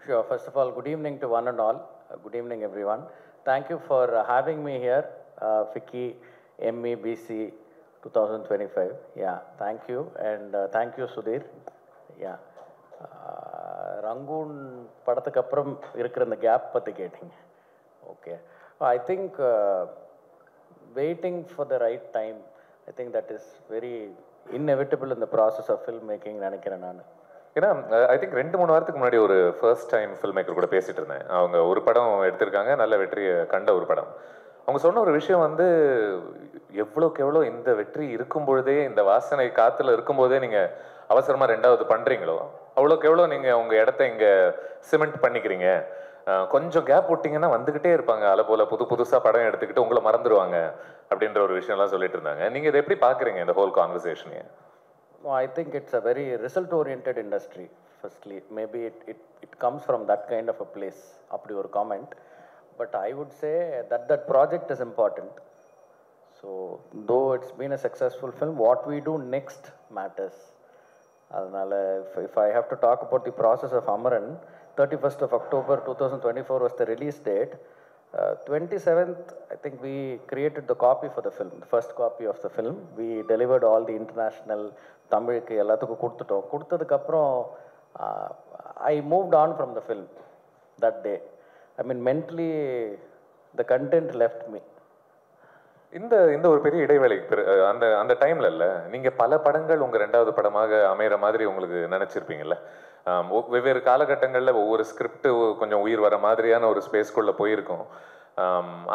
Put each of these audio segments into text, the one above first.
Sure. First of all, good evening to one and all. Good evening, everyone. Thank you for having me here, FICCI MEBC 2025. Yeah, thank you. And thank you, Sudhir. Yeah. Rangoon படத்துக்கு அப்புறம் இருக்கிற அந்த gap பற்றி கேட்டிங்க. Okay. I think waiting for the right time, I think that is very inevitable in the process of filmmaking நினைக்கிறேன் நான். ஏன்னா I think 2-3 வாரத்துக்கு முன்னாடி ஒரு ஃபர்ஸ்ட் டைம் ஃபில்ம் மேக்கர் கூட பேசிட்டு இருந்தேன். அவங்க ஒரு படம் எடுத்திருக்காங்க, நல்ல வெற்றியை கண்ட ஒரு படம். அவங்க சொன்ன ஒரு விஷயம் வந்து எவ்வளோக்கு எவ்வளோ இந்த வெற்றி இருக்கும் பொழுதே, இந்த வாசனை காற்றுல இருக்கும்போதே நீங்கள் அவசரமாக 2வது பண்ணுறீங்களோ அவ்வளோக்கு எவ்வளோ நீங்கள் உங்கள் இடத்த இங்கே சிமெண்ட் பண்ணிக்கிறீங்க. கொஞ்சம் கேப் விட்டிங்கன்னா வந்துக்கிட்டே இருப்பாங்க, அலை போல் புதுசாக படம் எடுத்துக்கிட்டு உங்களை மறந்துடுவாங்க அப்படின்ற ஒரு விஷயம்லாம் சொல்லிட்டு இருந்தாங்க. நீங்கள் இதை எப்படி பார்க்குறீங்க இந்த whole கான்வர்சேஷனையே? No, I think it's a very result-oriented industry, firstly. Maybe it comes from that kind of a place, apdi or comment. But I would say that project is important. So, though it's been a successful film, what we do next matters. Adhanala, if I have to talk about the process of Amaran, 31st of October 2024 was the release date. 27th, I think we created the copy for the film, the first copy of the film. We delivered all the international தமிழுக்கு எல்லாத்துக்கும் கொடுத்துட்டோம். கொடுத்ததுக்கப்புறம் I moved on from the film that day. I mean, mentally, the content left me. இந்த ஒரு பெரிய இடைவேளை அந்த அந்த டைம்ல இல்லை, நீங்கள் பல படங்கள் உங்கள் 2வது படமாக அமைகிற மாதிரி உங்களுக்கு நினச்சிருப்பீங்கல்ல. வெவ்வேறு காலகட்டங்களில் ஒவ்வொரு ஸ்கிரிப்ட் கொஞ்சம் உயிர் வர மாதிரியான ஒரு ஸ்பேஸ்குள்ளே போயிருக்கோம்.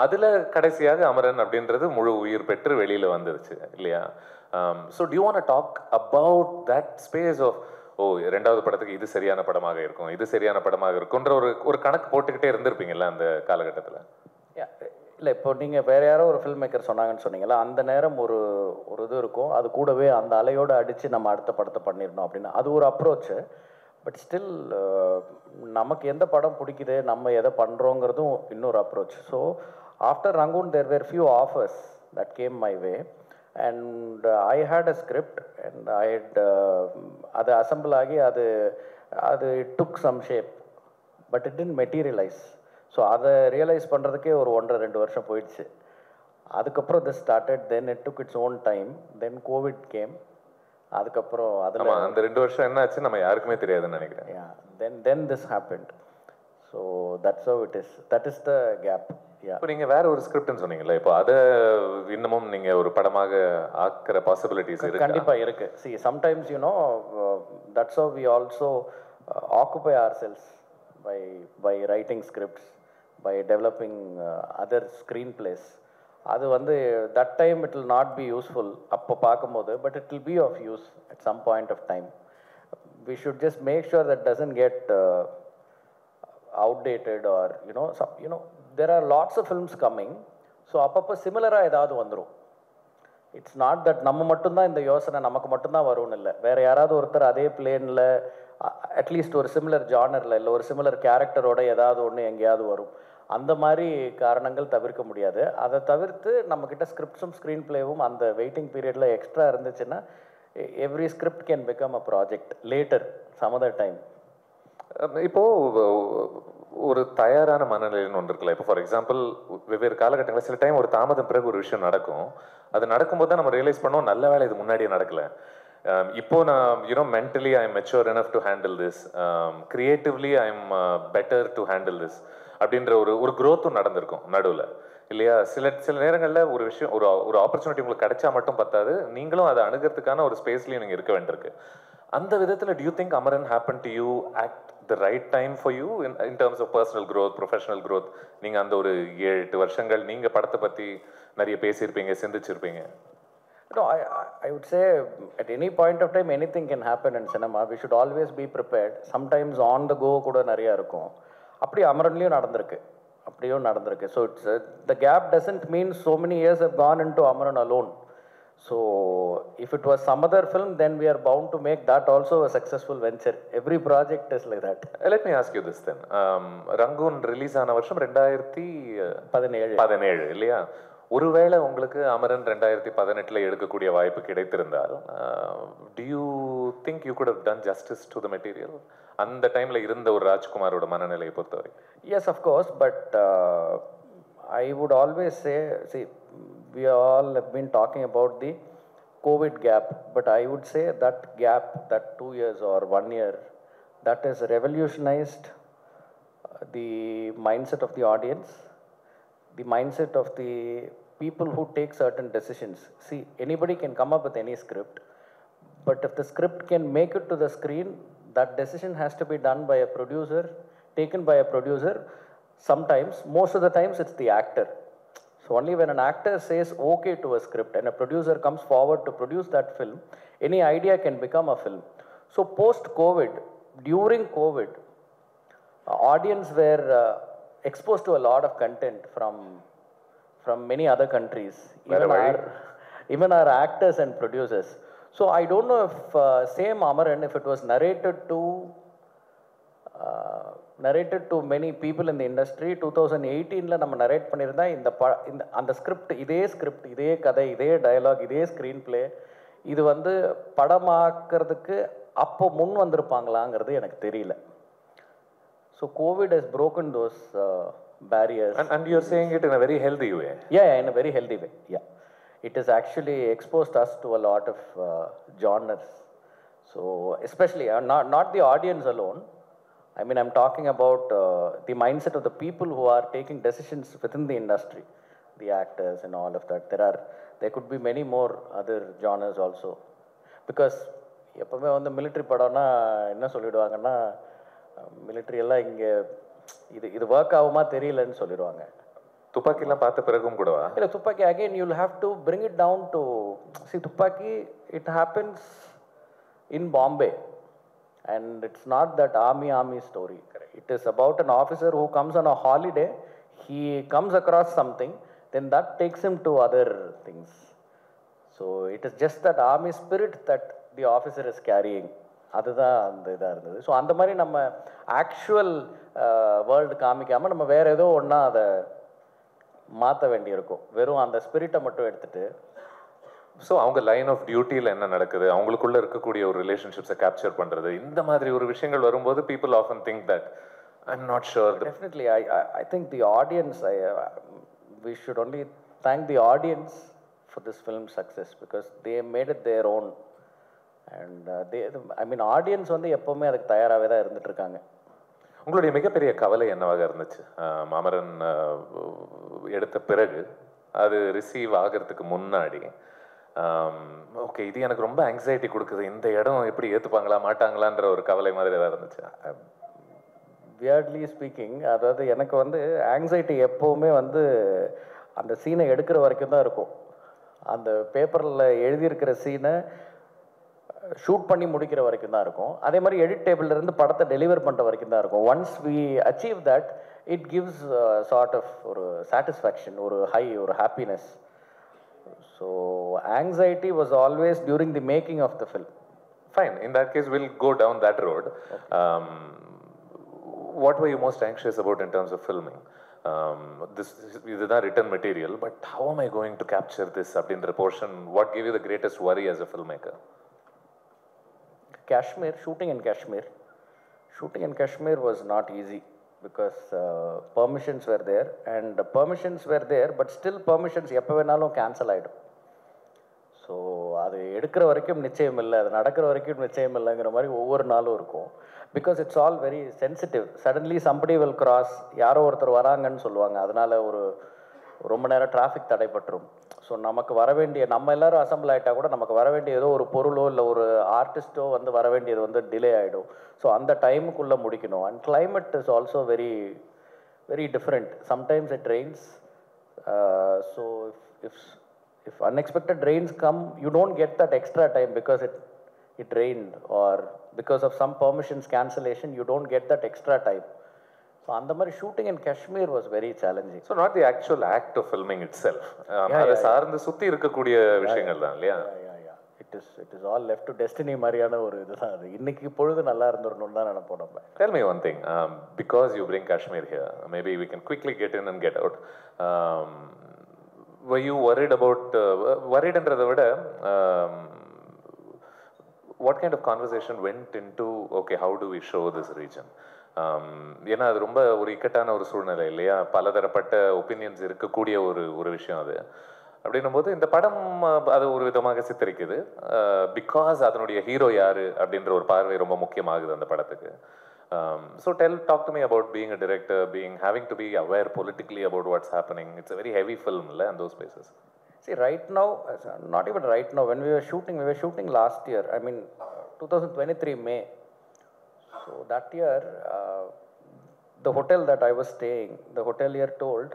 அதில் கடைசியாக அமரன் அப்படின்றது முழு உயிர் பெற்று வெளியில் வந்துருச்சு இல்லையா? So do you want talk about that space of oh 2வது படத்துக்கு இது சரியான படமாக இருக்கும், இது சரியான படமாக இருக்கும்ன்ற ஒரு கணக்கு போட்டுக்கிட்டே இருந்திருப்பீங்கல்ல அந்த காலகட்டத்தில்? இல்லை, இப்போ நீங்கள் வேறு யாரோ ஒரு ஃபில்ம் மேக்கர் சொன்னாங்கன்னு சொன்னீங்களா, அந்த நேரம் ஒரு இது இருக்கும், அது கூடவே அந்த அலையோடு அடித்து நம்ம அடுத்த படத்தை பண்ணிடணும் அப்படின்னு, அது ஒரு அப்ரோச்சு. பட் ஸ்டில் நமக்கு எந்த படம் பிடிக்குது, நம்ம எதை பண்ணுறோங்கிறதும் இன்னொரு approach. So after Rangoon there were few offers that came my way and I had a script and I had அது அசம்பிள் ஆகி அது it took some shape but it didn't materialise. So அதை ரியலைஸ் பண்ணுறதுக்கே ஒரு 1.5-2 வருஷம் போயிடுச்சு. அதுக்கப்புறம் this started, then it took its own time, then COVID came. அதுக்கப்புறம் அதில் அந்த 2 வருஷம் என்ன ஆச்சு நம்ம யாருக்குமே தெரியாதுன்னு நினைக்கிறேன். Then this happened. So that's how it is, that is the gap. இப்போ நீங்கள் வேற ஒரு ஸ்கிரிப்ட்னு சொன்னீங்களா, இப்போ அதை இன்னமும் நீங்கள் ஒரு படமாக ஆக்கிற பாசிபிலிட்டிஸ் இருக்கு? கண்டிப்பாக இருக்குது. See sometimes that's how we also occupy ourselves by writing scripts, by developing other screenplays. அது வந்து that time it will not be useful அப்போ பார்க்கும்போது, but it will be of use at some point of time. We should just make sure that doesn't get outdated or there are lots of films coming. So அப்பப்போ சிமிலராக ஏதாவது வந்துடும். It's not that நம்ம மட்டும்தான் இந்த யோசனை நமக்கு மட்டும்தான் வரும்னு இல்லை, வேறு யாராவது ஒருத்தர் அதே பிளேனில் அட்லீஸ்ட் ஒரு சிமிலர் ஜானரில் இல்லை ஒரு சிமிலர் கேரக்டரோட ஏதாவது ஒன்று எங்கேயாவது வரும். அந்த மாதிரி காரணங்கள் தவிர்க்க முடியாது. அதை தவிர்த்து நம்மக்கிட்ட ஸ்கிரிப்ட்ஸும் ஸ்க்ரீன் பிளேவும் அந்த வெயிட்டிங் பீரியடில் எக்ஸ்ட்ரா இருந்துச்சுன்னா every script can become a project later some other time. இப்போது ஒரு தயாரான மனநிலைன்னு ஒன்று இருக்குல்ல. இப்போ ஃபார் எக்ஸாம்பிள் வெவ்வேறு காலகட்டங்களில் சில டைம் ஒரு தாமதம் பிறகு ஒரு விஷயம் நடக்கும். அது நடக்கும்போது தான் நம்ம ரியலைஸ் பண்ணோம், நல்ல வேலை இது முன்னாடியே நடக்கலை. இப்போ நான் mentally I am mature enough to handle this, creatively I am better to handle this அப்படின்ற ஒரு growthம் நடந்திருக்கும் நடுவில் இல்லையா? சில நேரங்களில் ஒரு விஷயம் ஒரு ஆப்பர்ச்சுனிட்டி உங்களுக்கு கிடைச்சா மட்டும் பத்தாது, நீங்களும் அதை அணுகிறதுக்கான ஒரு ஸ்பேஸ்லேயும் நீங்கள் இருக்க வேண்டியிருக்கு. அந்த விதத்தில் do you think Amaran happened to you at the right time for you in terms of personal growth, professional growth? நீங்கள் அந்த ஒரு 7-8 வருஷங்கள் நீங்கள் படத்தை பற்றி நிறைய பேசியிருப்பீங்க, சிந்திச்சிருப்பீங்க. No, I would say at any point of time anything can happen in cinema. We should always be prepared. Sometimes on the go கூட நிறையா இருக்கும். அப்படி அமரன்லேயும் நடந்திருக்கு. So it's the gap doesn't mean so many years have gone into Amaran alone. So if it was some other film, then we are bound to make that also a successful venture. Every project is like that. Let me ask you this then. Rangoon release ஆன வருஷம் 2017 இல்லையா? ஒருவேளை உங்களுக்கு அமரன் 2018 எடுக்கக்கூடிய வாய்ப்பு கிடைத்திருந்தால் do you think you could have done justice to the material அந்த டைம்ல இருந்த ஒரு ராஜ்குமாரோட மனநிலையை பொறுத்தவரை? Yes, of course, but I would always say, see, we all have been talking about the COVID gap, but I would say that gap, that 2 years or 1 year, that has revolutionized the mindset of the audience, the mindset of the people who take certain decisions. See, anybody can come up with any script, but if the script can make it to the screen, that decision has to be done by a producer, taken by a producer. Sometimes, most of the times, it's the actor. So only when an actor says okay to a script and a producer comes forward to produce that film, any idea can become a film. So post-COVID, during COVID, audience were exposed to a lot of content from many other countries, even our actors and producers. So I don't know if same Amaran, if it was narrated to many people in the industry, 2018 நம்ம narrate பண்ணியிருந்தா அந்த script இதே கதை இதே dialogue இதே screen play இது வந்து படமாக்குறதுக்கு அப்போ முன் வந்திருப்பாங்களாங்கிறது எனக்கு தெரியல. So COVID has broken those barriers. And you're saying it in a very healthy way. Yeah, in a very healthy way. Yeah, it has actually exposed us to a lot of genres. So especially not the audience alone. I mean, I'm talking about the mindset of the people who are taking decisions within the industry, the actors and all of that. There could be many more other genres also. Because எப்பவுமே வந்து military படம்னா என்ன சொல்லிடுவாங்கன்னா military எல்லாம் இங்கே இது work ஆகுமா தெரியலன்னு சொல்லிடுவாங்க. துப்பாக்கிலாம் பார்த்த பிறகும் கூடவா? இல்லை, துப்பாக்கி again you'll have to bring it down to see துப்பாக்கி it happens in Bombay and it's not that army story. It is about an officer who comes on a holiday, he comes across something, then that takes him to other things. So it is just that army spirit that the officer is carrying. அதுதான் அந்த இதாக இருந்தது. So அந்த மாதிரி நம்ம actual world காமிக்காமல் நம்ம வேறு ஏதோ ஒன்றா அதை மாற்ற வேண்டியிருக்கும், வெறும் அந்த ஸ்பிரிட்டை மட்டும் எடுத்துகிட்டு. ஸோ அவங்க லைன் ஆஃப் டியூட்டியில் என்ன நடக்குது, அவங்களுக்குள்ள இருக்கக்கூடிய ஒரு ரிலேஷன்ஷிப்ஸை கேப்சர் பண்ணுறது, இந்த மாதிரி ஒரு விஷயங்கள் வரும்போது people often think that I'm not sure. Definitely I think the audience, we should only thank the audience for this film's success because they made it their own. And audience வந்து எப்போவுமே அதுக்கு தயாராகவே தான் இருந்துட்டு இருக்காங்க. உங்களுடைய மிகப்பெரிய கவலை என்னவாக இருந்துச்சு அமரன் எடுத்த பிறகு, அது ரிசீவ் ஆகிறதுக்கு முன்னாடி? ஓகே, இது எனக்கு ரொம்ப ஆங்ஸைட்டி கொடுக்குது, இந்த இடம் எப்படி ஏற்றுப்பாங்களா மாட்டாங்களான்ற ஒரு கவலை மாதிரி ஏதாவது இருந்துச்சு? வியர்ட்லி ஸ்பீக்கிங், அதாவது எனக்கு வந்து ஆங்ஸைட்டி எப்போவுமே வந்து அந்த சீனை எடுக்கிற வரைக்கும் தான் இருக்கும். அந்த பேப்பரில் எழுதியிருக்கிற சீனை ஷூட் பண்ணி முடிக்கிற வரைக்கும் தான் இருக்கும். அதே மாதிரி எடிட் டேபிள்லேருந்து படத்தை டெலிவர் பண்ணுற வரைக்கும் தான் இருக்கும். Once we achieve that it gives sort of ஒரு சாட்டிஸ்ஃபேக்ஷன், ஒரு ஹை, ஒரு happiness. So anxiety was always during the making of the film. Fine, in that case will go down that road. What were you most anxious about in terms of filming? இதுதான் written material, but how am I going to capture this அப்படின்ற portion, what gave you the greatest worry as a filmmaker? Kashmir, shooting in Kashmir was not easy because permissions were there, but still permissions எப்போ வேணாலும் cancel ஆகிடும். So அது எடுக்கிற வரைக்கும் நிச்சயம் இல்லை, அது நடக்கிற வரைக்கும் நிச்சயம் இல்லைங்கிற மாதிரி ஒவ்வொரு நாளும் இருக்கும். Because it's all very sensitive. Suddenly somebody will cross, யாரோ ஒருத்தர் வராங்கன்னு சொல்லுவாங்க, அதனால ரொம்ப நேரம் டிராஃபிக் தடைப்பட்டுரும். ஸோ நமக்கு வர வேண்டிய, நம்ம எல்லோரும் அசம்பிள் ஆகிட்டா கூட நமக்கு வர வேண்டிய ஏதோ ஒரு பொருளோ இல்லை ஒரு ஆர்டிஸ்ட்டோ வந்து வர வேண்டியது வந்து டிலே ஆகிடும். ஸோ அந்த டைமுக்குள்ளே முடிக்கணும். And climate is also very very different. Sometimes it Reigns. So if unexpected rains come, you don't get that extra time because it rained, or because of some permissions cancellation, you don't get that extra time. So அந்த மாதிரி shooting in Kashmir was very challenging. So not the actual act of filming itself, அது சார்ந்து சுத்தி இருக்கக்கூடிய விஷயங்கள் தான் இல்லையா? It is all left to destiny மாதிரியான ஒரு இதுதான் அது. இன்னைக்கு பொழுது நல்லா இருந்துடணும்னு தான் நினைப்போம் நம்ம. Tell me one thing, because you bring Kashmir here, maybe we can quickly get in and get out. were you worried about worriedன்றதை விட what kind of conversation went into okay how do we show this region ஏன்னா அது ரொம்ப ஒரு இக்கட்டான ஒரு சூழ்நிலை இல்லையா, பலதரப்பட்ட ஒப்பீனியன்ஸ் இருக்கக்கூடிய ஒரு விஷயம் அது. அப்படின்னும் போது இந்த படம் அது ஒரு விதமாக சித்தரிக்குது, பிகாஸ் அதனுடைய ஹீரோ யாரு அப்படின்ற ஒரு பார்வை ரொம்ப முக்கியமாகுது அந்த படத்துக்கு. So talk to me about being a director, having to be aware politically about what's happening. It's a very heavy film in those places. See, right now, not even right now, when we were shooting last year, I mean 2023 May. So that year, the hotel that I was staying, the hotelier told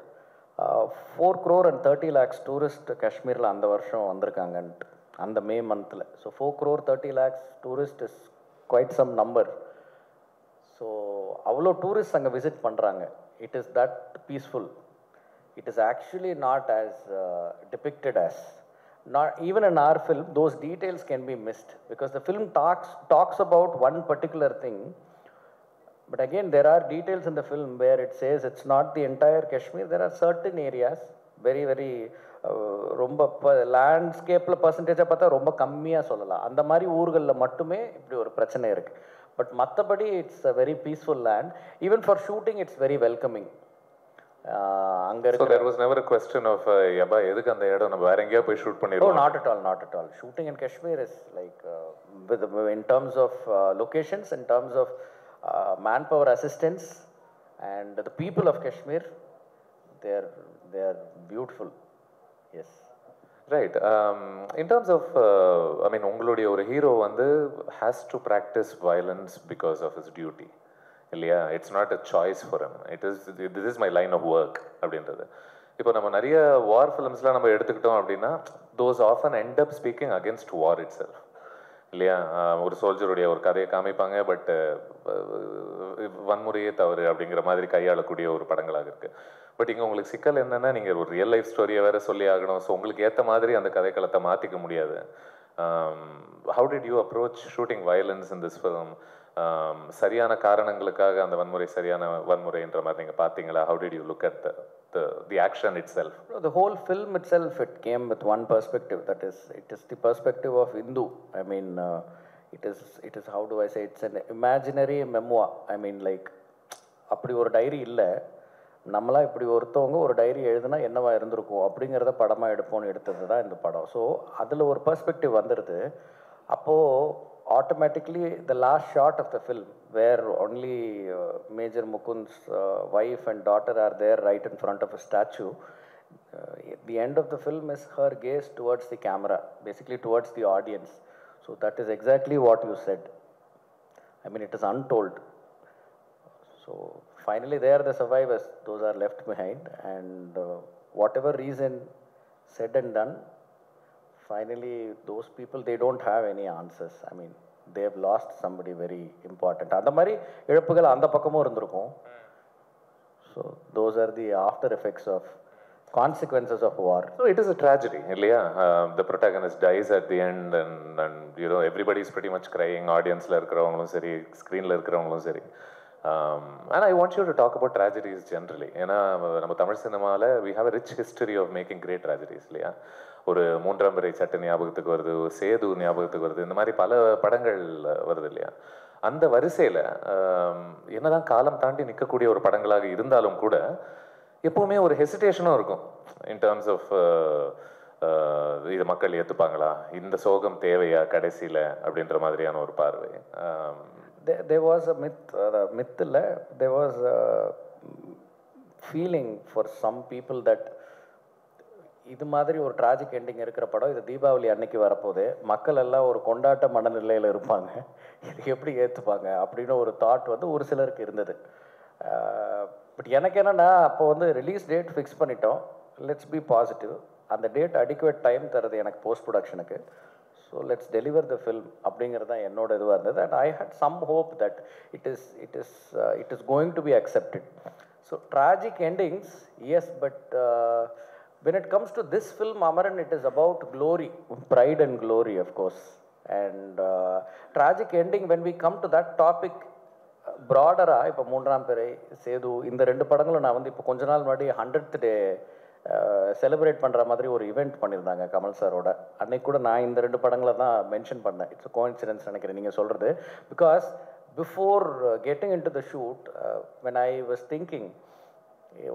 4 crore and 30 lakhs tourist Kashmir la and varsham vandirukanga and the May month la. So 4 crore 30 lakhs tourist is quite some number. So avlo tourists anga visit பண்றாங்க. It is that peaceful. It is actually not as depicted as. Not even in our film, those details can be missed because the film talks about one particular thing. But again, there are details in the film where it says it's not the entire Kashmir. There are certain areas, very, very, ரொம்ப லேண்ட்ஸ்கேப்பில் பர்சன்டேஜாக பார்த்தா ரொம்ப கம்மியாக சொல்லலாம். அந்த மாதிரி ஊர்களில் மட்டுமே இப்படி ஒரு பிரச்சனை இருக்குது. பட் மற்றபடி it's a very peaceful land. Even for shooting it's very welcoming. அங்கே இருக்கு. There was never a question of யப்பா எதுக்கு அந்த இடம் நம்ம வேற எங்கேயா போய் ஷூட் பண்ணிடுவோம். Not at all, not at all. Shooting in Kashmir is like in terms of locations, in terms of manpower assistance, and the people of Kashmir, they are beautiful. Yes. Right. In terms of I mean உங்களுடைய ஒரு hero வந்து has to practice violence because of his duty. இல்லையா, it's not a choice for him, this is my line of work அப்படின்றது. இப்போ நம்ம நிறைய war ஃபிலிம்ஸ்லாம் நம்ம எடுத்துக்கிட்டோம் அப்படின்னா those often end up speaking against war itself இல்லையா. ஒரு சோல்ஜருடைய ஒரு கதையை காமிப்பாங்க, பட் வன்முறையே தவறு அப்படிங்கிற மாதிரி கையாளக்கூடிய ஒரு படங்களாக இருக்கு. பட் இங்கே உங்களுக்கு சிக்கல் என்னன்னா, நீங்கள் ஒரு ரியல் லைஃப் ஸ்டோரியை வேற சொல்லி ஆகணும். ஸோ உங்களுக்கு ஏற்ற மாதிரி அந்த கதைக்களத்தை மாற்றிக்க முடியாது. How did you approach shooting violence in this film? சரியான காரணங்களுக்காக அந்த வன்முறை சரியான வன்முறைன்ற மாதிரி நீங்கள் பார்த்தீங்களா? How did you look at the action itself? The whole film itself, it came with one perspective, that is, it is the perspective of Hindu. I mean, it is how do I say, it's an imaginary memoir. I mean, like அப்படி ஒரு diary இல்லை, நம்மளா இப்படி ஒருத்தவங்க ஒரு diary எழுதுனா என்னவா இருந்திருக்கும் அப்படிங்கிறத படமாக எடுப்போம்னு எடுத்தது தான் இந்த படம். ஸோ அதில் ஒரு பெர்ஸ்பெக்டிவ் வந்துடுது. அப்போது automatically the last shot of the film where only Major Mukund's wife and daughter are there right in front of a statue, the end of the film is her gaze towards the camera, basically towards the audience. So that is exactly what you said. I mean, it is untold. So finally they are the survivors, those are left behind, and whatever reason said and done, finally those people, they don't have any answers. I mean, they have lost somebody very important. அந்த மாதிரி இழப்புகள் அந்த பக்கமும் இருந்திருக்கும். So those are the after effects of consequences of war. So it is a tragedy இல்லையா. The protagonist dies at the end and you know everybody is pretty much crying. audienceல இருக்கிறவங்களும் சரி, ஸ்க்ரீன்ல இருக்கிறவங்களும் சரி. And I want you to talk about tragedies generally. ஏன்னா நம்ம தமிழ் சினிமாவில் we have a rich history of making great tragedies இல்லையா. ஒரு மூன்றாம் பிறை சட்ட ஞாபகத்துக்கு வருது, சேது ஞாபகத்துக்கு வருது, இந்த மாதிரி பல படங்கள் வருது இல்லையா. அந்த வரிசையில் என்னதான் காலம் தாண்டி நிற்கக்கூடிய ஒரு படங்களாக இருந்தாலும் கூட எப்பவுமே ஒரு ஹெசிடேஷனும் இருக்கும் இன் டேர்ம்ஸ் ஆஃப் இது மக்கள் ஏற்றுப்பாங்களா, இந்த சோகம் தேவையா கடைசியில் அப்படின்ற மாதிரியான ஒரு பார்வை. There was a myth illa, there was a feeling for some people that இது மாதிரி ஒரு ட்ராஜிக் எண்டிங் இருக்கிற படம் இது தீபாவளி அன்னைக்கு வரப்போகுது, மக்கள் எல்லாம் ஒரு கொண்டாட்ட மனநிலையில் இருப்பாங்க, இது எப்படி ஏற்றுப்பாங்க அப்படின்னு ஒரு தாட் வந்து ஒரு சிலருக்கு இருந்தது. பட் எனக்கு என்னென்னா, அப்போ வந்து ரிலீஸ் டேட் ஃபிக்ஸ் பண்ணிட்டோம், லெட்ஸ் பி பாசிட்டிவ், அந்த டேட் அடிக்குவேட் டைம் தருது எனக்கு போஸ்ட் ப்ரொடக்ஷனுக்கு, so let's deliver the film அப்படிங்கிறது தான் என்னோட இதுவாக இருந்தது. And I had some hope that it is going to be accepted. So tragic endings yes, but when it comes to this film Amaran, it is about glory, pride and glory of course, and tragic ending. When we come to that topic broader, இப்போ மூன்றாம் பிறை, சேது, இந்த ரெண்டு படங்களும் நான் வந்து இப்போ கொஞ்ச நாள் முன்னாடி 100th day செலிப்ரேட் பண்ணுற மாதிரி ஒரு ஈவெண்ட் பண்ணியிருந்தாங்க கமல் சாரோட. அன்னைக்கு கூட நான் இந்த 2 படங்களை தான் மென்ஷன் பண்ணேன். இட்ஸ் கோஇன்சிடென்ஸ் நினைக்கிறேன் நீங்கள் சொல்கிறது. Because before getting in to the shoot when I was thinking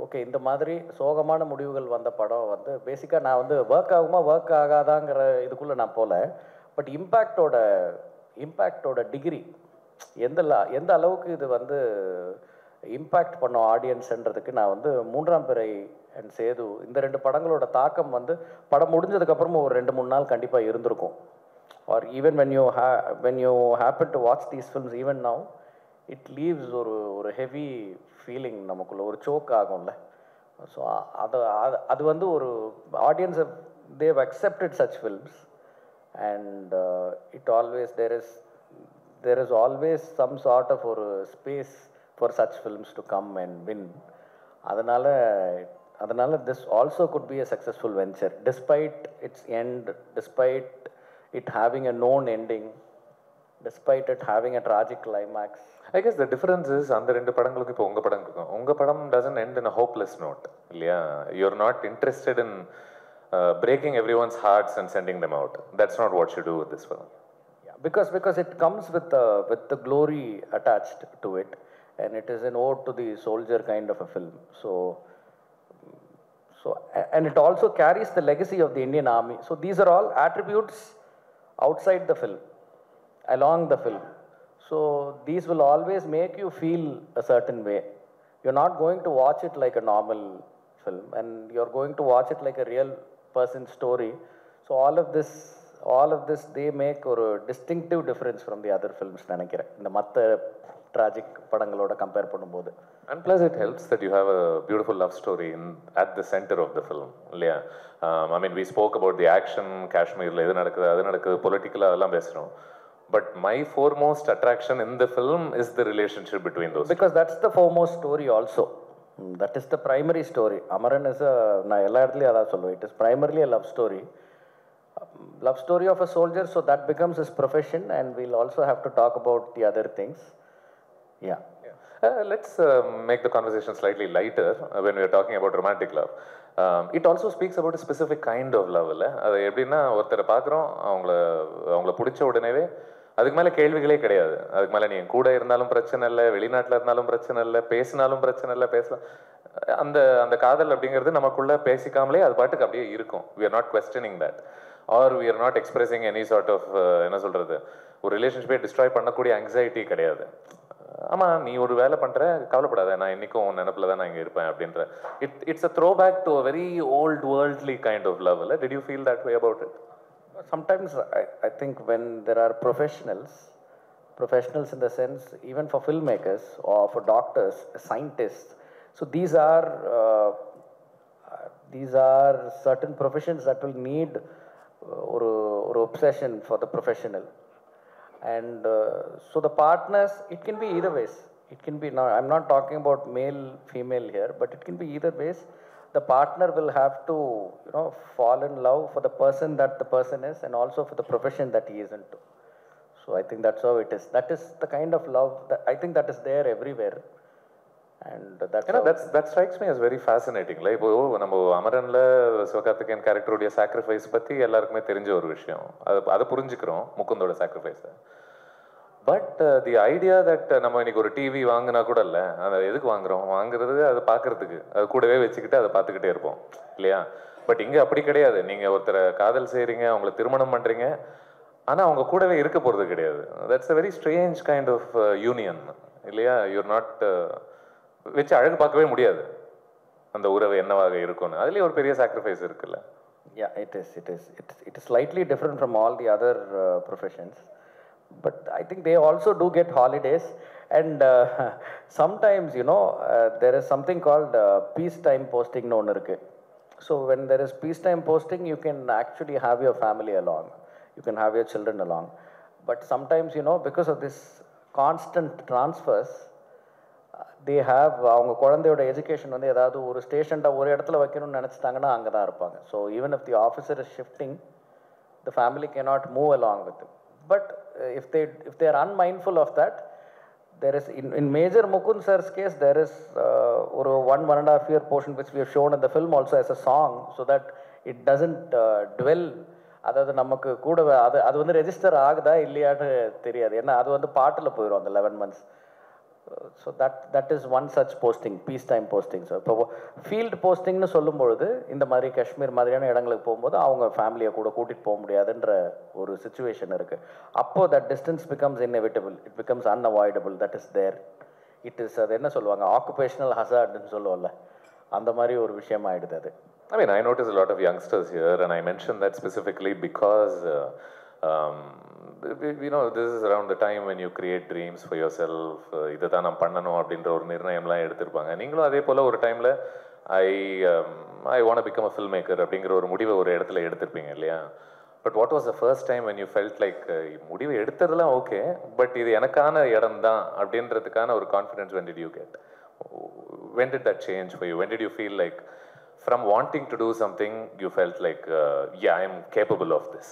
okay இந்த மாதிரி சோகமான முடிவுகள் வந்த படம் வந்து பேசிக்காக நான் வந்து ஒர்க் ஆகுமா ஒர்க் ஆகாதாங்கிற இதுக்குள்ளே நான் போகல. பட் இம்பேக்டோட டிகிரி எந்த அளவுக்கு இது வந்து இம்பேக்ட் பண்ணோம் ஆடியன்ஸ்ன்றதுக்கு நான் வந்து 3ஆம் பிறை அண்ட் சேது இந்த 2 படங்களோட தாக்கம் வந்து படம் முடிஞ்சதுக்கப்புறமும் ஒரு 2-3 நாள் கண்டிப்பாக இருந்திருக்கும். R even when you happen to watch these films even now it leaves ஒரு ஹெவி ஃபீலிங் நமக்குள்ள ஒரு சோக் ஆகும்ல. ஸோ அது வந்து ஒரு audience they've accepted such films and it always there is always some sort of ஒரு space for such films to come and win. அதனால this also could be a successful venture despite its end, despite it having a known ending, despite it having a tragic climax. I guess the difference is அந்த 2 படங்களுக்கு இப்போ உங்க படம் doesn't end in a hopeless note இல்லையா? You're not interested in breaking everyone's hearts and sending them out. That's not what you do with this film. Yeah, because it comes with the glory attached to it. And it is an ode to the soldier kind of a film. So and it also carries the legacy of the Indian Army. So these are all attributes outside the film, along the film. So these will always make you feel a certain way. You're not going to watch it like a normal film, and you're going to watch it like a real person's story. So all of this they make a distinctive difference from the other films நினைக்கிறேன் இந்த மற்ற tragic படங்களோட compare பண்ணும்போது. And plus it helps that you have a beautiful love story at the center of the film இல்லையா? I mean we spoke about the action, காஷ்மீரில் எது நடக்குது அது நடக்குது, பொலிட்டிக்கலாக அதெல்லாம் பேசுகிறோம். But my foremost attraction in the film is the relationship between those. Because that's the foremost story also. That is the primary story. Amaran is நான் எல்லா இடத்துலையும் அதான் சொல்லுவேன். It is primarily a love story of a soldier, so that becomes his profession, and we'll also have to talk about the other things. Yeah. Let's make the conversation slightly lighter when we are talking about romantic love. It also speaks about a specific kind of love. அது எப்படின்னா ஒருத்தரை பார்க்குறோம், அவங்கள பிடிச்ச உடனேவே அதுக்கு மேலே கேள்விகளே கிடையாது. அதுக்கு மேலே நீ என் கூட இருந்தாலும் பிரச்சனை இல்லை, வெளிநாட்டில் இருந்தாலும் பிரச்சனை இல்லை, பேசினாலும் பிரச்சனை இல்லை, பேசலாம். அந்த காதல் அப்படிங்கிறது நமக்குள்ள பேசிக்காமலே அது பாட்டுக்கு அப்படியே இருக்கும். We are not questioning that. Or we are not expressing any sort of என்ன சொல்கிறது, ஒரு ரிலேஷன்ஷிப்பை டிஸ்ட்ராய் பண்ணக்கூடிய anxiety கிடையாது. ஆமாம் நீ ஒரு வேலை பண்ணுற, கவலைப்படாத, நான் இன்றைக்கும் உன் நினப்பில் தான் நான் இங்கே இருப்பேன் அப்படின்ற. It's a throwback to a very old worldly kind of love. Did you feel that way about it? Sometimes I think when there are professionals in the sense even for filmmakers or for doctors, scientists, so these are certain professions that will need or obsession for the professional. And so the partners, it can be either ways. It can be, now I'm not talking about male female here, but it can be either ways. The partner will have to fall in love for the person that the person is, and also for the profession that he is into. So I think that's how it is. That is the kind of love that I think that is there everywhere. And that strikes me as very fascinating. Like நம்ம அமரன்ல Sivakarthikeyan கேரக்டருடைய sacrifice பத்தி எல்லாருக்குமே தெரிஞ்ச ஒரு விஷயம். அதை புரிஞ்சுக்கிறோம் முகுந்தோட சாக்ரிஃபைஸை. But the idea that நம்ம இன்னைக்கு ஒரு டிவி வாங்கினா கூட இல்லை, அதை எதுக்கு வாங்குறது அதை பார்க்கறதுக்கு, அது கூடவே வச்சுக்கிட்டு அதை பார்த்துக்கிட்டே இருப்போம் இல்லையா? பட் இங்கே அப்படி கிடையாது. நீங்கள் ஒருத்தரை காதல் செய்கிறீங்க, அவங்கள திருமணம் பண்ணுறீங்க, ஆனால் அவங்க கூடவே இருக்க போகிறது கிடையாது. That's a very strange kind of union இல்லையா? யூர் நாட் வச்சு அழகு பார்க்கவே முடியாது அந்த உறவு என்னவாக இருக்கும்னு. அதுலேயே ஒரு பெரிய சாக்ரிஃபைஸ் இருக்குல்ல? Yeah, it is slightly different from all the other professions. But I think they also do get holidays, and sometimes there is something called peacetime posting no one irukku. So when there is peacetime posting, you can actually have your family along, you can have your children along. But sometimes because of this constant transfers, they have அவங்க குழந்தையோட education வந்து ஏதாவது ஒரு ஸ்டேஷன்ட்ட ஒரு இடத்துல வைக்கணும்னு நினச்சிட்டாங்கன்னா அங்கே தான் இருப்பாங்க. So even if the officer is shifting, the family cannot move along with. But if they are unmindful of that, there is, in Major Mukund sir's case, there is or 1.5 year portion which we have shown in the film also as a song, so that it doesn't dwell. அதாவது நமக்கு கூட அது வந்து register ஆகுதா இல்லையான்னு தெரியாது, ஏன்னா அது வந்து பாட்டில் போயிடும் அந்த 11 months. So that is one such posting, peace time posting. So இப்போ ஃபீல்டு போஸ்டிங்னு சொல்லும்பொழுது இந்த மாதிரி காஷ்மீர் மாதிரியான இடங்களுக்கு போகும்போது அவங்க ஃபேமிலியை கூட கூட்டிகிட்டு போக முடியாதுன்ற ஒரு சுச்சுவேஷன் இருக்குது. அப்போது that distance becomes inevitable, it becomes unavoidable, that is there. It is, அது என்ன சொல்லுவாங்க, ஆக்குபேஷனல் ஹசார்ட்னு சொல்லுவோம்ல, அந்த மாதிரி ஒரு விஷயம் ஆகிடுது அது. I mean, I notice a lot of youngsters here, and I mentioned that specifically because, you know, this is around the time when you create dreams for yourself. இதை தான் நான் பண்ணணும் அப்படின்ற ஒரு நிர்ணயம்லாம் எடுத்திருப்பாங்க. நீங்களும் அதே போல் ஒரு டைமில் I want to become a filmmaker அப்படிங்கிற ஒரு முடிவை ஒரு இடத்துல எடுத்திருப்பீங்க இல்லையா? But what was the first time when you felt like முடிவு எடுத்ததெல்லாம் ஓகே, பட் இது எனக்கான இடம் தான் அப்படின்றதுக்கான ஒரு confidence when did you get? When did that change for you? When did you feel like from wanting to do something, you felt like, yeah, I am capable of this?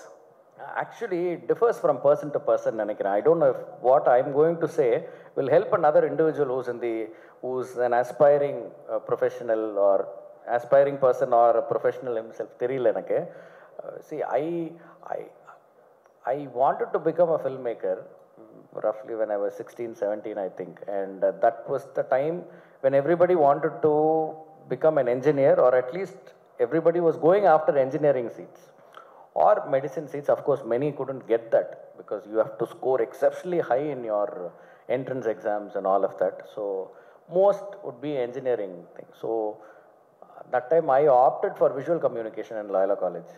Actually, it differs from person to person. I don't know if what I'm going to say will help another individual who's an aspiring professional or aspiring person or a professional himself. See, I wanted to become a filmmaker roughly when I was 16, 17, I think. And that was the time when everybody wanted to become an engineer, or at least everybody was going after engineering seats or medicine seats. Of course, many couldn't get that because you have to score exceptionally high in your entrance exams and all of that. So most would be engineering thing. So that time I opted for visual communication in Loyola College.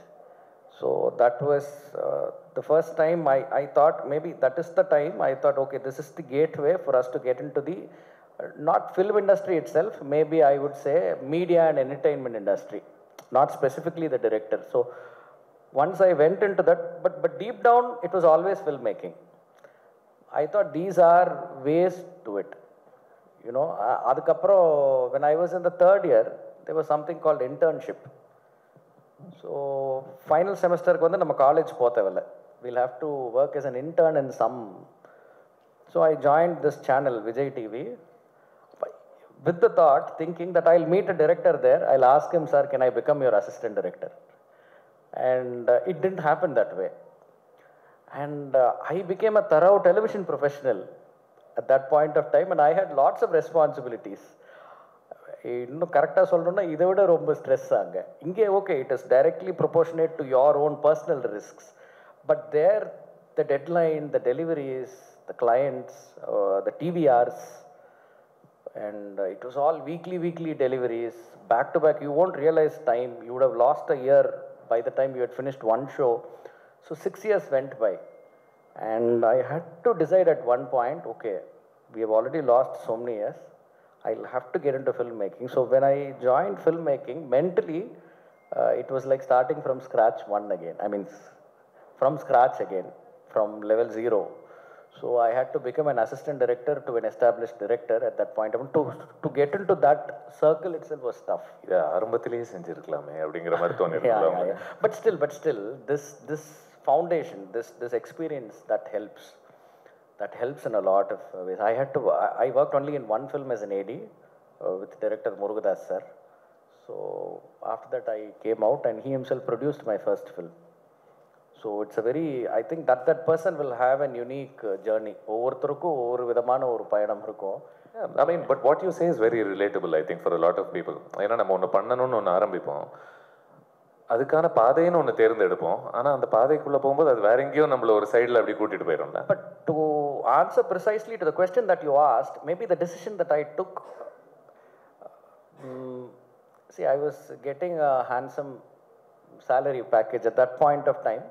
So that was the first time I thought maybe that is the time I thought, okay, this is the gateway for us to get into the not film industry itself, maybe I would say media and entertainment industry, not specifically the director. So once I went into that, but deep down it was always filmmaking. I thought these are ways to it, you know. Adukapro when I was in the third year, there was something called internship. So final semester ku vandu nama college pothevilla, we'll have to work as an intern in some. So I joined this channel Vijay TV with the thought, thinking that I'll meet a director there, I'll ask him, sir, can I become your assistant director? And it didn't happen that way. And I became a thorough television professional at that point of time, and I had lots of responsibilities. இன்னும் கரெக்டாக சொல்லணும்னா இதை விட ரொம்ப stress ஆங்க. இங்கே okay, it is directly proportionate to your own personal risks, but there the deadline, the deliveries, the clients, the DVRs, and it was all weekly deliveries, back to back. You won't realize time. You would have lost a year by the time you had finished one show. So 6 years went by, and I had to decide at one point, okay, we have already lost so many years, I'll have to get into filmmaking. So when I joined filmmaking, mentally it was like starting from scratch from scratch again, from level 0. So I had to become an assistant director to an established director at that point. To get into that circle itself was tough. Yeah, ஆரம்பத்திலேயே செஞ்சிருக்கலாமே அப்படிங்கிற மாதிரி தோணிருக்கலாம். But still, this foundation, this experience, that helps in a lot of ways. I worked only in one film as an AD with director Murugadas sir. So after that I came out and he himself produced my first film. So it's a very, I think that person will have an unique journey. ஒவ்வொருத்தருக்கும் ஒவ்வொரு விதமான ஒரு பயணம் இருக்கும். I mean, but what you say is very relatable, I think, for a lot of people. ஏன்னா நம்ம ஒன்று பண்ணணும்னு ஒன்று ஆரம்பிப்போம், அதுக்கான பாதைன்னு ஒன்று தேர்ந்தெடுப்போம், ஆனால் அந்த பாதைக்குள்ளே போகும்போது அது வேற எங்கேயோ நம்மள ஒரு சைடில் அப்படி கூட்டிகிட்டு போயிடும்ல. But to answer precisely to the question that you asked, maybe the decision that I took, see, I was getting a handsome salary package at that point of time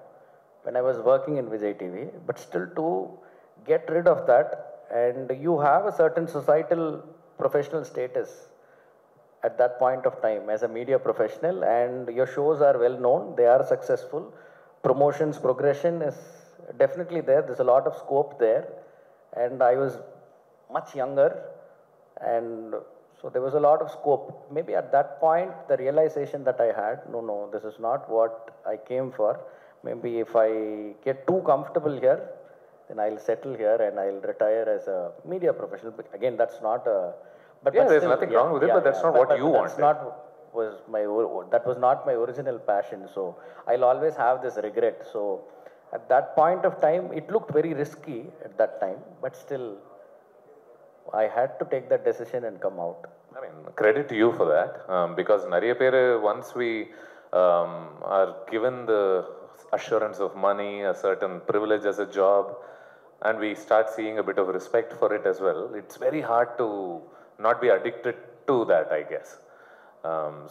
when I was working in Vijay TV, but still to get rid of that, and you have a certain societal professional status at that point of time as a media professional, and your shows are well known, they are successful, promotions, progression is definitely there, there's a lot of scope there, and I was much younger, and so there was a lot of scope. Maybe at that point the realization that I had, no, this is not what I came for. Maybe if I get too comfortable here, then I'll settle here and I'll retire as a media professional. But again, that's not a... Yeah, there's nothing wrong with it, but that's not what you wanted. That was not my original passion. So I'll always have this regret. So at that point of time, it looked very risky at that time, but still, I had to take that decision and come out. I mean, credit to you for that, because nariya pere, once we are given the assurance of money, a certain privilege as a job, and we start seeing a bit of respect for it as well, it's very hard to not be addicted to that, I guess.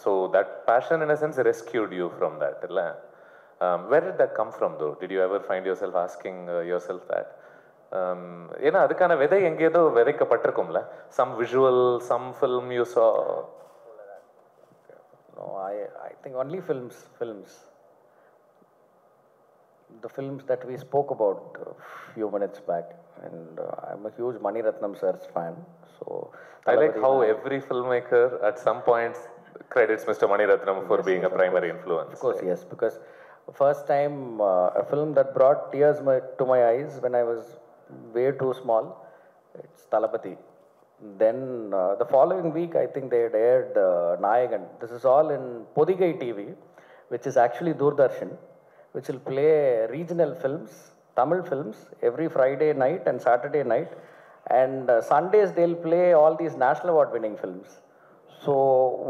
So that passion, in a sense, rescued you from that. Where did that come from, though? Did you ever find yourself asking yourself that? ஏன்னா அதுக்கான விதை எங்கேதோ விதைக்கப்பட்டிருக்கும்ல, some visual, some film you saw. No, I think only films. The films that we spoke about a few minutes back, and I'm a huge Mani Ratnam sir's fan. So I like how every filmmaker at some points credits Mr. Mani Ratnam for being a primary influence. Of course, yes, because first time a film that brought tears to my eyes when I was way too small, it's Thalapathy. Then the following week, I think they had aired Nayagan. This is all in Podigai TV, which is actually Doordarshan, which will play regional films, Tamil films, every Friday night and Saturday night. And Sundays, they'll play all these national award winning films. So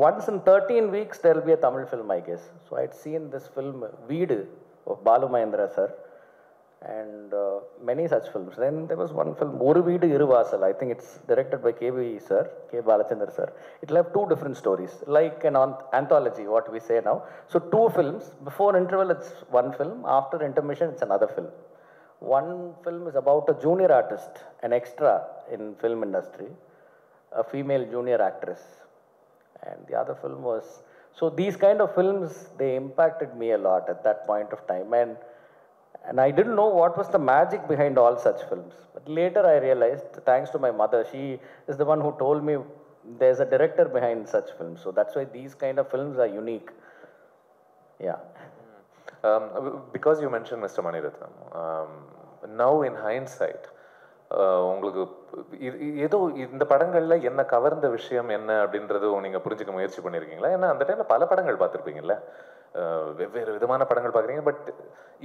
once in 13 weeks, there will be a Tamil film, I guess. So I'd seen this film, Veedu, of Balu Mahendra sir, and many such films. Then there was one film, Oru Veedu Iruvasal. I think it's directed by K. Balachandra sir. It'll have two different stories, like an anthology, what we say now. So two films. Before interval, it's one film. After intermission, it's another film. One film is about a junior artist, an extra in film industry, a female junior actress. And the other film was... So these kind of films, they impacted me a lot at that point of time. And I didn't know what was the magic behind all such films. But later I realized, thanks to my mother, she is the one who told me there's a director behind such films. So that's why these kind of films are unique. Yeah. Because you mentioned Mr. Mani Ratnam, now in hindsight, உங்களுக்கு ஏதோ இந்த படங்களில் என்ன கவர்ந்த விஷயம் என்ன அப்படின்றது நீங்கள் புரிஞ்சுக்க முயற்சி பண்ணியிருக்கீங்களா? ஏன்னா அந்த டைமில் பல படங்கள் பார்த்துருப்பீங்கல்ல, வெவ்வேறு விதமான படங்கள் பார்க்குறீங்க. பட்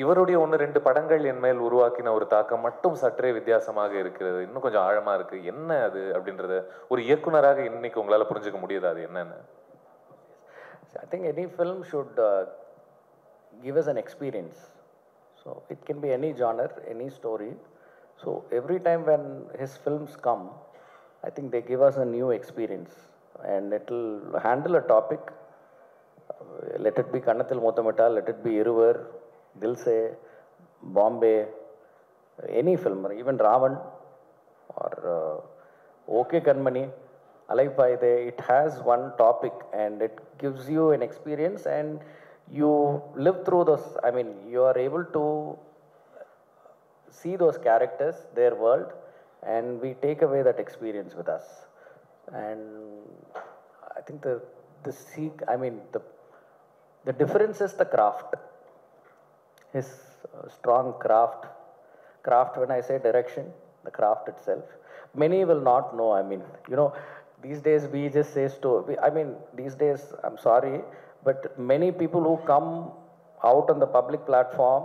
இவருடைய 1-2 படங்கள் என் மேல் உருவாக்கின ஒரு தாக்கம் மட்டும் சற்றே வித்தியாசமாக இருக்கிறது, இன்னும் கொஞ்சம் ஆழமாக இருக்குது, என்ன அது அப்படின்றத ஒரு இயக்குனராக இன்னைக்கு உங்களால் புரிஞ்சுக்க முடியுது, அது என்னன்னு? I think any film should give us an experience. So it can be any genre, any story. So every time when his films come, I think they give us a new experience, and it will handle a topic. Let it be Kannathil Mothametta, let it be Iruvar, Dilse, Bombay, any film, or even Ravan, or OK Kanmani, Alaipaide. It has one topic, and it gives you an experience, and you live through those. I mean, you are able to see those characters, their world, and we take away that experience with us. And I think the difference is the craft. His strong craft. When I say direction, the craft itself. Many will not know. I mean, these days we just say story. I mean, these days, I'm sorry, but many people who come out on the public platform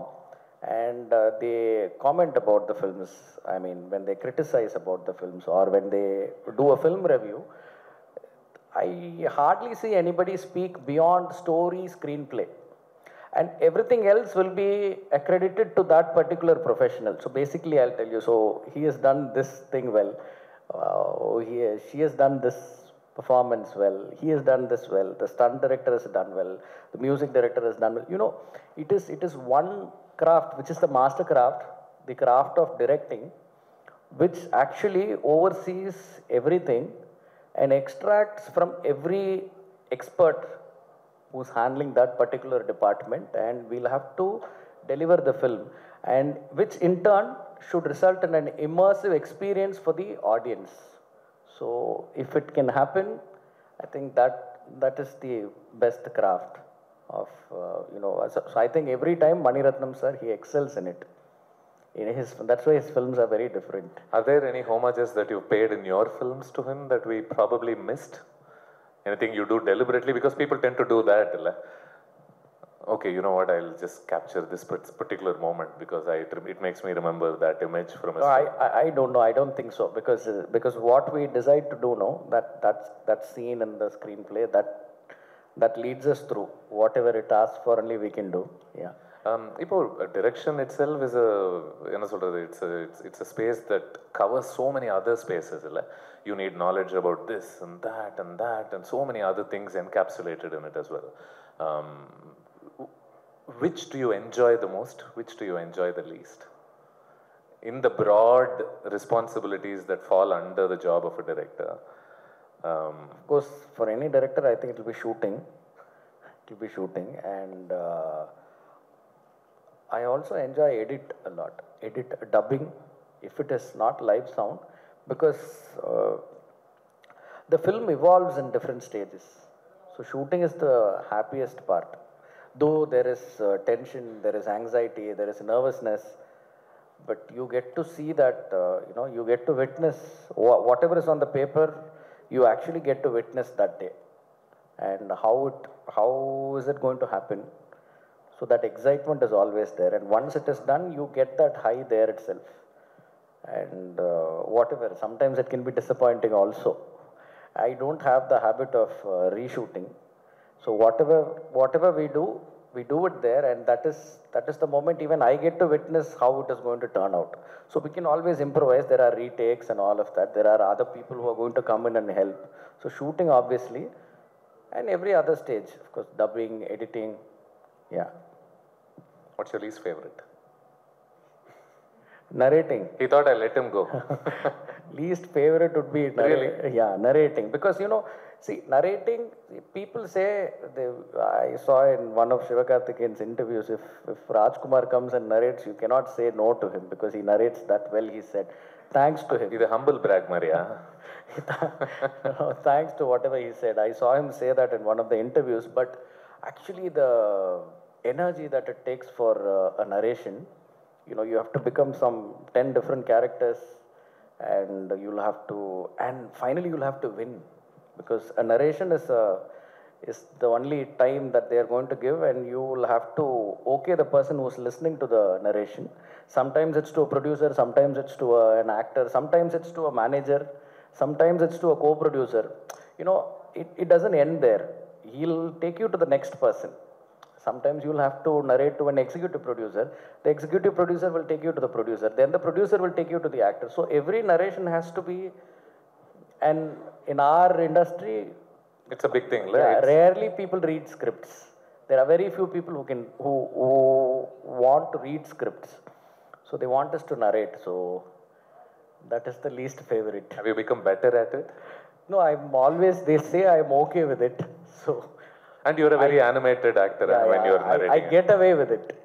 and they comment about the films. I mean, when they criticize about the films or when they do a film review, I hardly see anybody speak beyond story, screenplay. And everything else will be accredited to that particular professional. So basically, I'll tell you, so he has done this thing well. She has done this performance well. He has done this well. The stunt director has done well. The music director has done well. It is one craft, which is the master craft, the craft of directing, which actually oversees everything and extracts from every expert who's handling that particular department, and we'll have to deliver the film, and which in turn should result in an immersive experience for the audience. So if it can happen, I think that is the best craft of, so I think every time Mani Ratnam sir, he excels in it. That's why his films are very different. Are there any homages that you've paid in your films to him that we probably missed? Anything you do deliberately? Because people tend to do that. Okay, you know what? I'll just capture this particular moment because it makes me remember that image from his film. I don't know. I don't think so because what we decide to do now, that scene in the screenplay that leads us through whatever it asks for, only we can do. Yeah. இப்போ direction itself is என்ன சொல்றது, it's a space that covers so many other spaces. You need knowledge about this and that and so many other things encapsulated in it as well. Which do you enjoy the most? Which do you enjoy the least? In the broad responsibilities that fall under the job of a director. Of course, for any director, I think it will be shooting. It will be shooting, and I also enjoy edit a lot. Edit, dubbing, if it is not live sound, because the film evolves in different stages. So shooting is the happiest part. Though there is tension, there is anxiety, there is nervousness, but you get to see that, you get to witness whatever is on the paper, you actually get to witness that day. And how is it going to happen? So that excitement is always there. And once it is done, you get that high there itself. And whatever, sometimes it can be disappointing also. I don't have the habit of reshooting. So whatever we do it there, and that is the moment even I get to witness how it is going to turn out. So we can always improvise. There are retakes and all of that. There are other people who are going to come in and help. So shooting, obviously, and every other stage, of course, dubbing, editing, yeah. What's your least favorite? Narrating. He thought I let him go. Least favorite would be narrating. Because, narrating, people say, I saw in one of Sivakarthikeyan's interviews, if Rajkumar comes and narrates, you cannot say no to him because he narrates that well, he said. Thanks to him. This is humble brag, Maria. Thanks to whatever he said. I saw him say that in one of the interviews, but actually the energy that it takes for a narration, you have to become some 10 different characters, and finally you'll have to win, because a narration is the only time that they are going to give, and you will have to the person who's listening to the narration. Sometimes it's to a producer, sometimes it's to an actor, sometimes it's to a manager, sometimes it's to a co-producer. It doesn't end there. He'll take you to the next person. Sometimes you'll have to narrate to an executive producer. The executive producer will take you to the producer. Then the producer will take you to the actor. So every narration has to be, and in our industry, it's a big thing, right? Rarely people read scripts. There are very few people who want to read scripts. So they want us to narrate. So that is the least favorite. Have you become better at it? No, they say I'm okay with it. So. And you're a very animated actor when you're narrating. I get away with it.